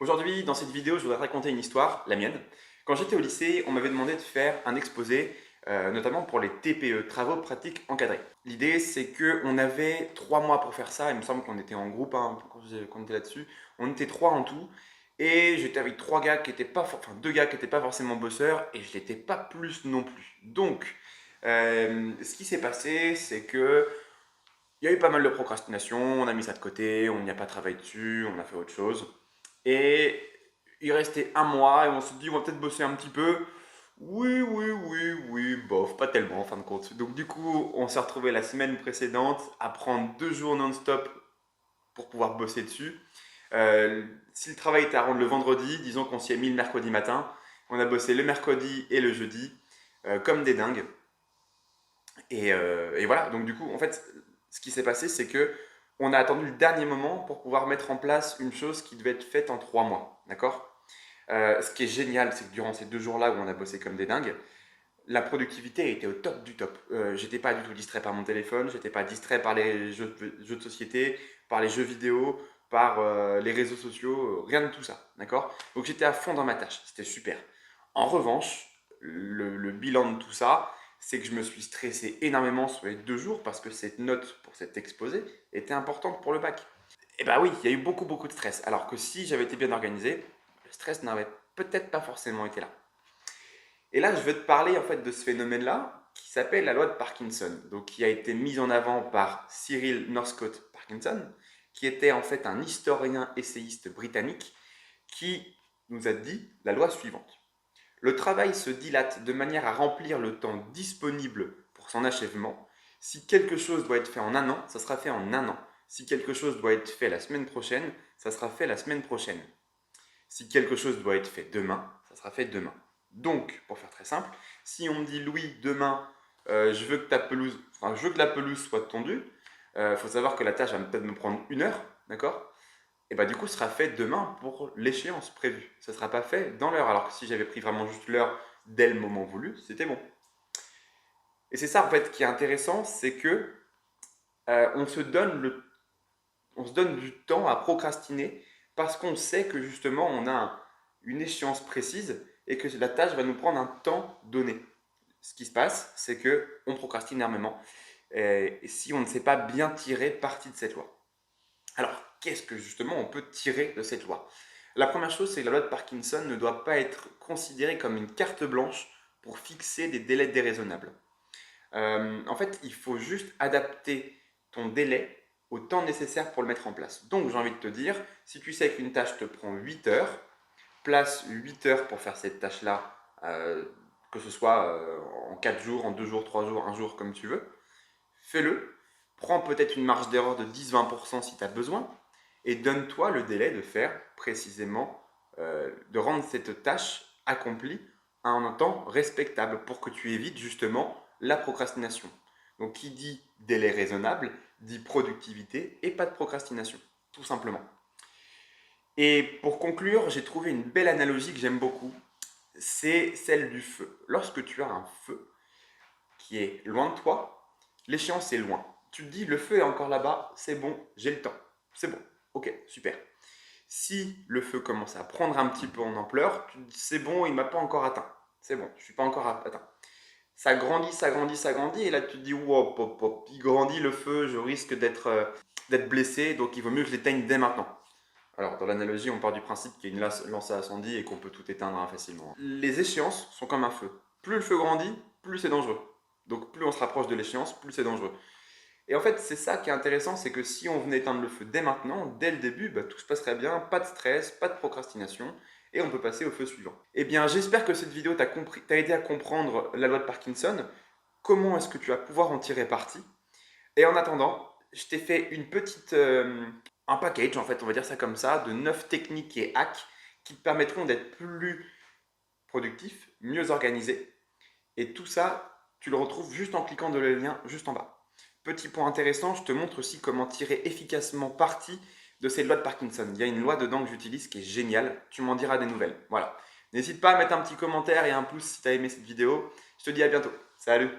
Aujourd'hui, dans cette vidéo, je voudrais raconter une histoire, la mienne. Quand j'étais au lycée, on m'avait demandé de faire un exposé, notamment pour les TPE, travaux pratiques encadrés. L'idée, c'est qu'on avait 3 mois pour faire ça. Il me semble qu'on était en groupe quand on était là-dessus. On était 3 en tout. Et j'étais avec 3 gars qui étaient pas, enfin 2 gars qui n'étaient pas forcément bosseurs et je l'étais pas plus non plus. Donc, ce qui s'est passé, c'est que il y a eu pas mal de procrastination, on a mis ça de côté, on n'y a pas travaillé dessus, on a fait autre chose. Et il restait un mois et on se dit on va peut-être bosser un petit peu. Oui, oui, oui, oui, bof, pas tellement en fin de compte. Donc du coup, on s'est retrouvé la semaine précédente à prendre 2 jours non-stop pour pouvoir bosser dessus. Si le travail était à rendre le vendredi, disons qu'on s'y est mis le mercredi matin. On a bossé le mercredi et le jeudi comme des dingues. Et voilà, donc du coup, en fait, ce qui s'est passé, c'est que on a attendu le dernier moment pour pouvoir mettre en place une chose qui devait être faite en 3 mois, d'accord. Ce qui est génial, c'est que durant ces 2 jours-là où on a bossé comme des dingues, la productivité était au top du top. J'étais pas du tout distrait par mon téléphone, j'étais pas distrait par les jeux de société, par les jeux vidéo, par les réseaux sociaux, rien de tout ça, d'accord. Donc j'étais à fond dans ma tâche, c'était super. En revanche, le bilan de tout ça, c'est que je me suis stressé énormément sur les 2 jours parce que cette note pour cet exposé était importante pour le bac. Et bah oui, il y a eu beaucoup beaucoup de stress. Alors que si j'avais été bien organisé, le stress n'aurait peut-être pas forcément été là. Et là, je veux te parler en fait de ce phénomène-là qui s'appelle la loi de Parkinson, donc qui a été mise en avant par Cyril Northcote Parkinson, qui était en fait un historien essayiste britannique qui nous a dit la loi suivante. Le travail se dilate de manière à remplir le temps disponible pour son achèvement. Si quelque chose doit être fait en un an, ça sera fait en un an. Si quelque chose doit être fait la semaine prochaine, ça sera fait la semaine prochaine. Si quelque chose doit être fait demain, ça sera fait demain. Donc, pour faire très simple, si on me dit Louis, demain, je veux que je veux que la pelouse soit tondue, il faut savoir que la tâche va peut-être me prendre 1 heure, d'accord. Et bah du coup, ce sera fait demain pour l'échéance prévue. Ça ne sera pas fait dans l'heure. Alors que si j'avais pris vraiment juste l'heure dès le moment voulu, c'était bon. Et c'est ça en fait qui est intéressant, c'est que on se donne on se donne du temps à procrastiner parce qu'on sait que justement on a une échéance précise et que la tâche va nous prendre un temps donné. Ce qui se passe, c'est que on procrastine énormément et si on ne sait pas bien tirer parti de cette loi. Alors, qu'est-ce que justement on peut tirer de cette loi? La première chose, c'est que la loi de Parkinson ne doit pas être considérée comme une carte blanche pour fixer des délais déraisonnables. En fait, il faut juste adapter ton délai au temps nécessaire pour le mettre en place. Donc, j'ai envie de te dire, si tu sais qu'une tâche te prend 8 heures, place 8 heures pour faire cette tâche-là, que ce soit en 4 jours, en 2 jours, 3 jours, un jour, comme tu veux. Fais-le. Prends peut-être une marge d'erreur de 10-20% si tu as besoin. Et donne-toi le délai de faire précisément, de rendre cette tâche accomplie à un temps respectable pour que tu évites justement la procrastination. Donc qui dit délai raisonnable dit productivité et pas de procrastination, tout simplement. Et pour conclure, j'ai trouvé une belle analogie que j'aime beaucoup. C'est celle du feu. Lorsque tu as un feu qui est loin de toi, l'échéance est loin. Tu te dis, le feu est encore là-bas, c'est bon, j'ai le temps. C'est bon, ok, super. Si le feu commence à prendre un petit peu en ampleur, tu te dis, c'est bon, il ne m'a pas encore atteint. C'est bon, je ne suis pas encore atteint. Ça grandit, ça grandit, ça grandit, et là tu te dis, wow, pop, pop, il grandit le feu, je risque d'être blessé, donc il vaut mieux que je l'éteigne dès maintenant. Alors, dans l'analogie, on part du principe qu'il y a une lance à incendie et qu'on peut tout éteindre facilement. Les échéances sont comme un feu. Plus le feu grandit, plus c'est dangereux. Donc, plus on se rapproche de l'échéance, plus c'est dangereux. Et en fait, c'est ça qui est intéressant, c'est que si on venait éteindre le feu dès maintenant, dès le début, bah, tout se passerait bien, pas de stress, pas de procrastination, et on peut passer au feu suivant. Eh bien, j'espère que cette vidéo t'a aidé à comprendre la loi de Parkinson, comment est-ce que tu vas pouvoir en tirer parti. Et en attendant, je t'ai fait un package, en fait, on va dire ça comme ça, de 9 techniques et hacks qui te permettront d'être plus productif, mieux organisé. Et tout ça, tu le retrouves juste en cliquant le lien juste en bas. Petit point intéressant, je te montre aussi comment tirer efficacement parti de ces lois de Parkinson. Il y a une loi dedans que j'utilise qui est géniale, tu m'en diras des nouvelles. Voilà. N'hésite pas à mettre un petit commentaire et un pouce si tu as aimé cette vidéo. Je te dis à bientôt. Salut!